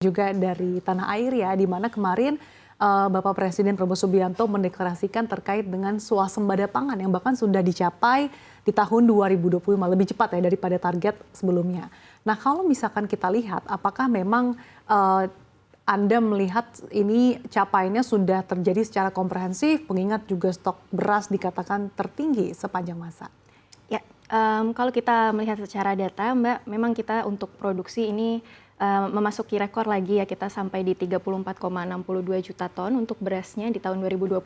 juga dari tanah air ya, di mana kemarin Bapak Presiden Prabowo Subianto mendeklarasikan terkait dengan swasembada pangan yang bahkan sudah dicapai di tahun 2025, lebih cepat ya daripada target sebelumnya. Nah, kalau misalkan kita lihat apakah memang Anda melihat ini capaiannya sudah terjadi secara komprehensif, mengingat juga stok beras dikatakan tertinggi sepanjang masa? Ya, kalau kita melihat secara data, Mbak, memang kita untuk produksi ini memasuki rekor lagi ya, kita sampai di 34,62 juta ton untuk berasnya di tahun 2025,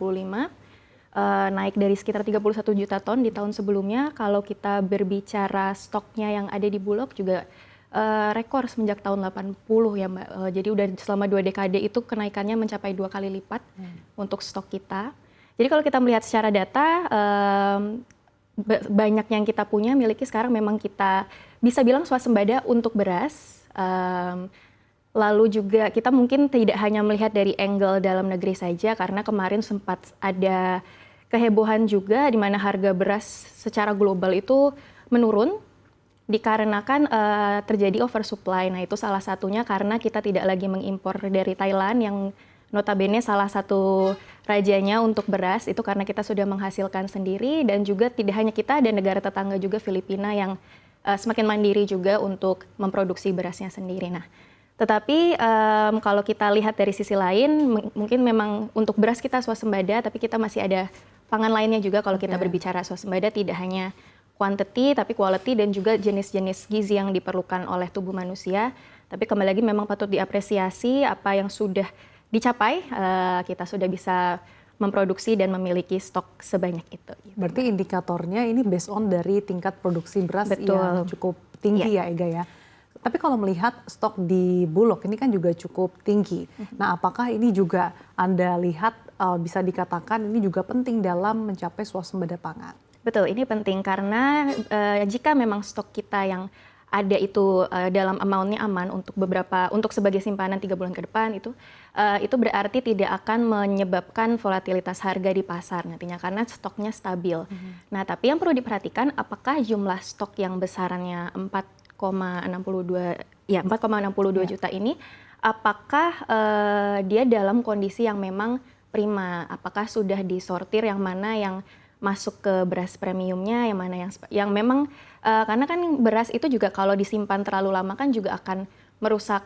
naik dari sekitar 31 juta ton di tahun sebelumnya. Kalau kita berbicara stoknya yang ada di Bulog juga rekor semenjak tahun 80 ya, Mbak. Jadi udah selama 2 dekade itu kenaikannya mencapai 2 kali lipat untuk stok kita. Jadi kalau kita melihat secara data, banyak yang kita punya miliki sekarang memang kita bisa bilang swasembada untuk beras. Lalu juga kita mungkin tidak hanya melihat dari angle dalam negeri saja, karena kemarin sempat ada kehebohan juga di mana harga beras secara global itu menurun dikarenakan terjadi oversupply. Nah, itu salah satunya karena kita tidak lagi mengimpor dari Thailand yang notabene salah satu rajanya untuk beras, itu karena kita sudah menghasilkan sendiri, dan juga tidak hanya kita, ada negara tetangga juga, Filipina, yang semakin mandiri juga untuk memproduksi berasnya sendiri. Nah, tetapi kalau kita lihat dari sisi lain, mungkin memang untuk beras kita swasembada, tapi kita masih ada pangan lainnya juga. Kalau kita berbicara swasembada, tidak hanya quantity, tapi quality, dan juga jenis-jenis gizi yang diperlukan oleh tubuh manusia. Tapi kembali lagi memang patut diapresiasi apa yang sudah dicapai, kita sudah bisa memproduksi dan memiliki stok sebanyak itu. Berarti indikatornya ini based on dari tingkat produksi beras yang cukup tinggi ya, Ega ya. Tapi kalau melihat stok di Bulog ini kan juga cukup tinggi. Nah, apakah ini juga Anda lihat bisa dikatakan ini juga penting dalam mencapai swasembada pangan? Betul, ini penting karena jika memang stok kita yang ada itu dalam amount-nya aman untuk sebagai simpanan 3 bulan ke depan, itu berarti tidak akan menyebabkan volatilitas harga di pasar nantinya karena stoknya stabil. Nah, tapi yang perlu diperhatikan apakah jumlah stok yang besarannya 4,62 juta ini, apakah dia dalam kondisi yang memang prima, apakah sudah disortir yang mana yang masuk ke beras premiumnya, yang mana yang memang karena kan beras itu juga kalau disimpan terlalu lama kan juga akan merusak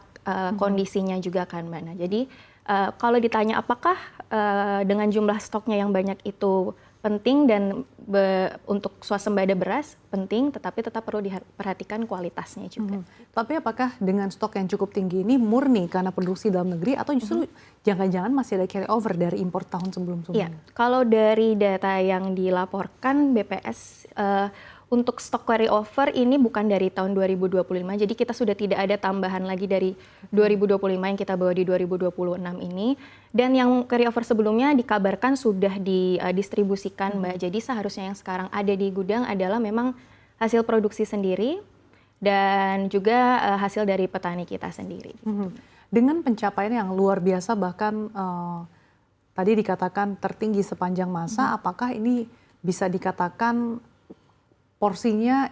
kondisinya juga kan, Mbak. Nah, jadi kalau ditanya apakah dengan jumlah stoknya yang banyak itu penting dan untuk swasembada beras penting, tetapi tetap perlu diperhatikan kualitasnya juga. Tapi apakah dengan stok yang cukup tinggi ini murni karena produksi dalam negeri atau justru jangan-jangan masih ada carry over dari impor tahun sebelum-sebelumnya? Iya, kalau dari data yang dilaporkan BPS untuk stok carry over ini bukan dari tahun 2025, jadi kita sudah tidak ada tambahan lagi dari 2025 yang kita bawa di 2026 ini. Dan yang carry over sebelumnya dikabarkan sudah didistribusikan, Mbak. Jadi seharusnya yang sekarang ada di gudang adalah memang hasil produksi sendiri dan juga hasil dari petani kita sendiri. Dengan pencapaian yang luar biasa, bahkan tadi dikatakan tertinggi sepanjang masa, apakah ini bisa dikatakan porsinya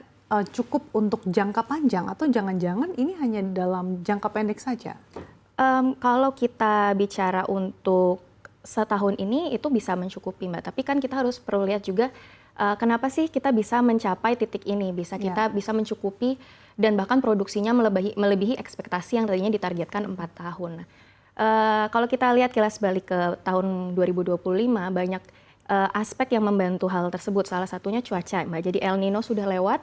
cukup untuk jangka panjang atau jangan-jangan ini hanya dalam jangka pendek saja? Kalau kita bicara untuk setahun ini itu bisa mencukupi, Mbak. Tapi kan kita harus perlu lihat juga kenapa sih kita bisa mencapai titik ini, kita bisa mencukupi dan bahkan produksinya melebihi ekspektasi yang tadinya ditargetkan 4 tahun. Kalau kita lihat kilas balik ke tahun 2025, banyak aspek yang membantu hal tersebut, salah satunya cuaca, Mbak. Jadi El Nino sudah lewat,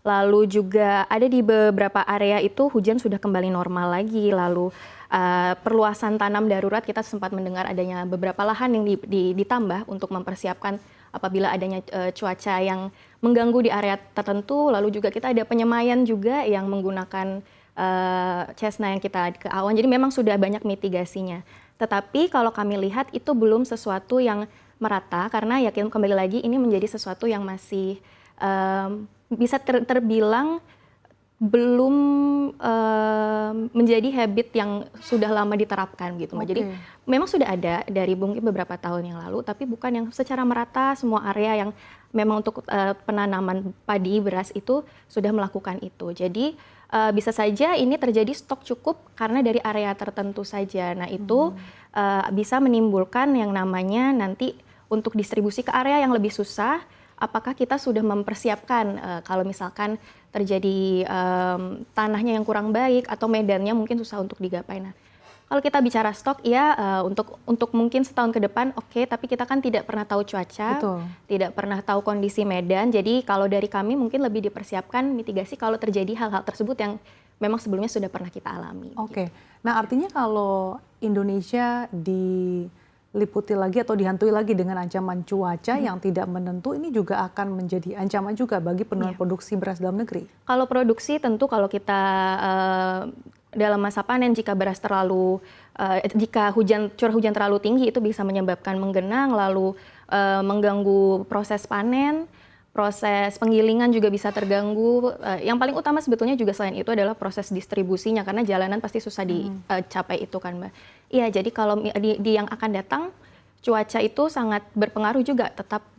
lalu juga ada di beberapa area itu hujan sudah kembali normal lagi, lalu perluasan tanam darurat kita sempat mendengar adanya beberapa lahan yang ditambah untuk mempersiapkan apabila adanya cuaca yang mengganggu di area tertentu, lalu juga kita ada penyemayan juga yang menggunakan Cessna yang kita ke awan, jadi memang sudah banyak mitigasinya. Tetapi kalau kami lihat itu belum sesuatu yang merata karena yakin kembali lagi ini menjadi sesuatu yang masih bisa terbilang belum menjadi habit yang sudah lama diterapkan gitu, Mbak. Jadi memang sudah ada dari mungkin beberapa tahun yang lalu, tapi bukan yang secara merata semua area yang memang untuk penanaman padi beras itu sudah melakukan itu. Jadi bisa saja ini terjadi stok cukup karena dari area tertentu saja. Nah itu bisa menimbulkan yang namanya nanti untuk distribusi ke area yang lebih susah. Apakah kita sudah mempersiapkan kalau misalkan terjadi tanahnya yang kurang baik atau medannya mungkin susah untuk digapai. Nah, kalau kita bicara stok, ya untuk mungkin setahun ke depan, oke, tapi kita kan tidak pernah tahu cuaca, Betul. tidak pernah tahu kondisi medan. Jadi kalau dari kami mungkin lebih dipersiapkan mitigasi kalau terjadi hal-hal tersebut yang memang sebelumnya sudah pernah kita alami. Oke. Nah, artinya kalau Indonesia diliputi lagi atau dihantui lagi dengan ancaman cuaca yang tidak menentu, ini juga akan menjadi ancaman juga bagi penurunan produksi beras dalam negeri. Kalau produksi tentu kalau kita dalam masa panen jika beras terlalu jika curah hujan terlalu tinggi itu bisa menyebabkan menggenang lalu mengganggu proses panen, proses penggilingan juga bisa terganggu. Yang paling utama sebetulnya juga selain itu adalah proses distribusinya karena jalanan pasti susah dicapai itu kan, Mbak. Iya, jadi kalau di yang akan datang cuaca itu sangat berpengaruh juga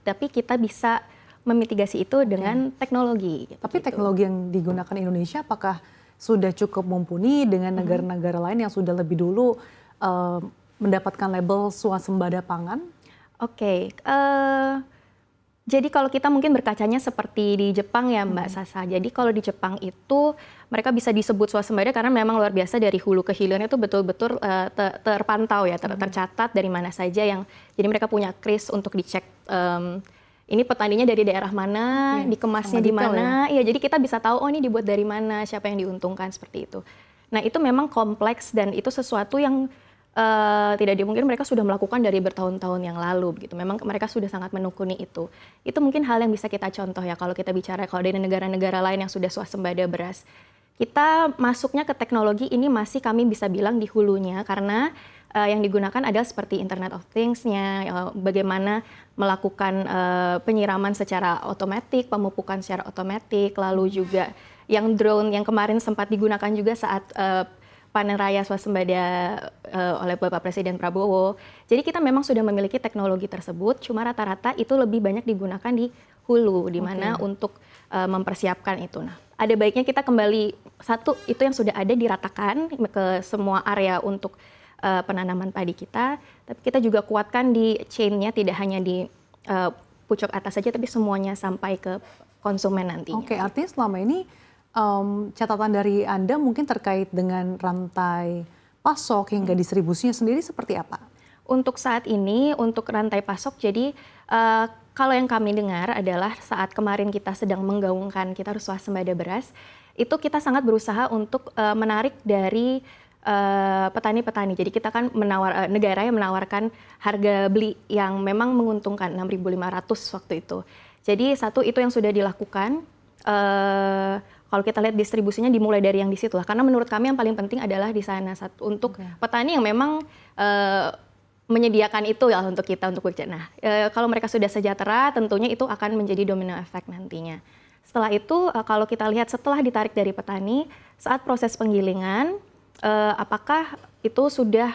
tapi kita bisa memitigasi itu dengan teknologi. Tapi teknologi yang digunakan Indonesia apakah sudah cukup mumpuni dengan negara-negara lain yang sudah lebih dulu mendapatkan label swasembada pangan? Oke, jadi kalau kita mungkin berkacanya seperti di Jepang ya Mbak Sasa. Jadi kalau di Jepang itu mereka bisa disebut swasembada karena memang luar biasa dari hulu ke hilirnya itu betul-betul terpantau ya, tercatat dari mana saja yang. Jadi mereka punya kris untuk dicek. Ini petaninya dari daerah mana, dikemasnya di mana. Iya, jadi kita bisa tahu oh ini dibuat dari mana, siapa yang diuntungkan seperti itu. Nah, itu memang kompleks dan itu sesuatu yang tidak dimungkin mereka sudah melakukan dari bertahun-tahun yang lalu begitu. Memang mereka sudah sangat menekuni itu. Itu mungkin hal yang bisa kita contoh ya kalau kita bicara kalau dari negara-negara lain yang sudah swasembada beras. Kita masuknya ke teknologi ini masih kami bisa bilang di hulunya karena yang digunakan adalah seperti Internet of Things-nya, bagaimana melakukan penyiraman secara otomatis, pemupukan secara otomatis, lalu juga yang drone yang kemarin sempat digunakan juga saat panen raya swasembada oleh Bapak Presiden Prabowo. Jadi kita memang sudah memiliki teknologi tersebut, cuma rata-rata itu lebih banyak digunakan di hulu, di mana untuk mempersiapkan itu. Nah, ada baiknya kita kembali satu itu yang sudah ada diratakan ke semua area untuk penanaman padi kita, tapi kita juga kuatkan di chain-nya tidak hanya di pucuk atas saja, tapi semuanya sampai ke konsumen nantinya. Oke, artinya selama ini catatan dari Anda mungkin terkait dengan rantai pasok hingga distribusinya sendiri seperti apa? Untuk saat ini, untuk rantai pasok, jadi kalau yang kami dengar adalah saat kemarin kita sedang menggaungkan kita harus swasembada beras, itu kita sangat berusaha untuk menarik dari petani-petani. Jadi kita kan negara yang menawarkan harga beli yang memang menguntungkan 6.500 waktu itu. Jadi satu itu yang sudah dilakukan. Kalau kita lihat distribusinya dimulai dari yang di situ lah. Karena menurut kami yang paling penting adalah di sana untuk petani yang memang menyediakan itu ya untuk kita untuk bekerja. Nah, kalau mereka sudah sejahtera, tentunya itu akan menjadi domino effect nantinya. Setelah itu, kalau kita lihat setelah ditarik dari petani, saat proses penggilingan, apakah itu sudah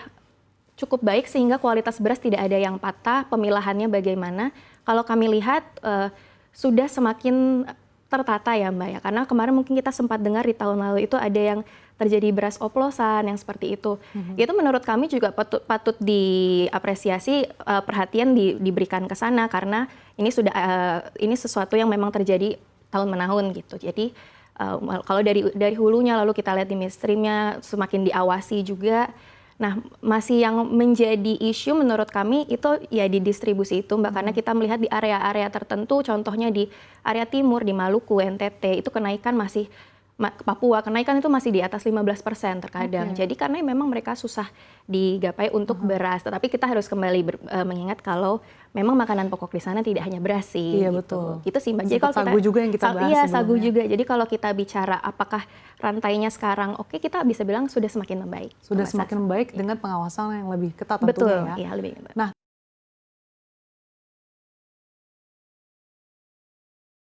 cukup baik sehingga kualitas beras tidak ada yang patah, pemilahannya bagaimana? Kalau kami lihat sudah semakin tertata ya Mbak ya, karena kemarin mungkin kita sempat dengar di tahun lalu itu ada yang terjadi beras oplosan yang seperti itu. Itu menurut kami juga patut diapresiasi, perhatian diberikan ke sana karena ini sudah ini sesuatu yang memang terjadi tahun menahun gitu. Jadi kalau dari hulunya lalu kita lihat di midstreamnya semakin diawasi juga. Nah, masih yang menjadi isu menurut kami itu ya di distribusi itu Mbak, karena kita melihat di area-area tertentu, contohnya di area timur, di Maluku, NTT, itu kenaikan masih, Papua, kenaikan itu masih di atas 15% terkadang. Jadi karena memang mereka susah digapai untuk beras, tetapi kita harus kembali mengingat kalau memang makanan pokok di sana tidak hanya beras sih. Iya gitu. betul. Gitu sih Mbak. Jadi kalau sagu juga yang kita bahas iya, sebelumnya. sagu juga. Jadi kalau kita bicara apakah rantainya sekarang oke, kita bisa bilang sudah semakin membaik. Sudah semakin membaik dengan pengawasan yang lebih ketat tentunya Betul, ya. iya lebih ketat. Nah,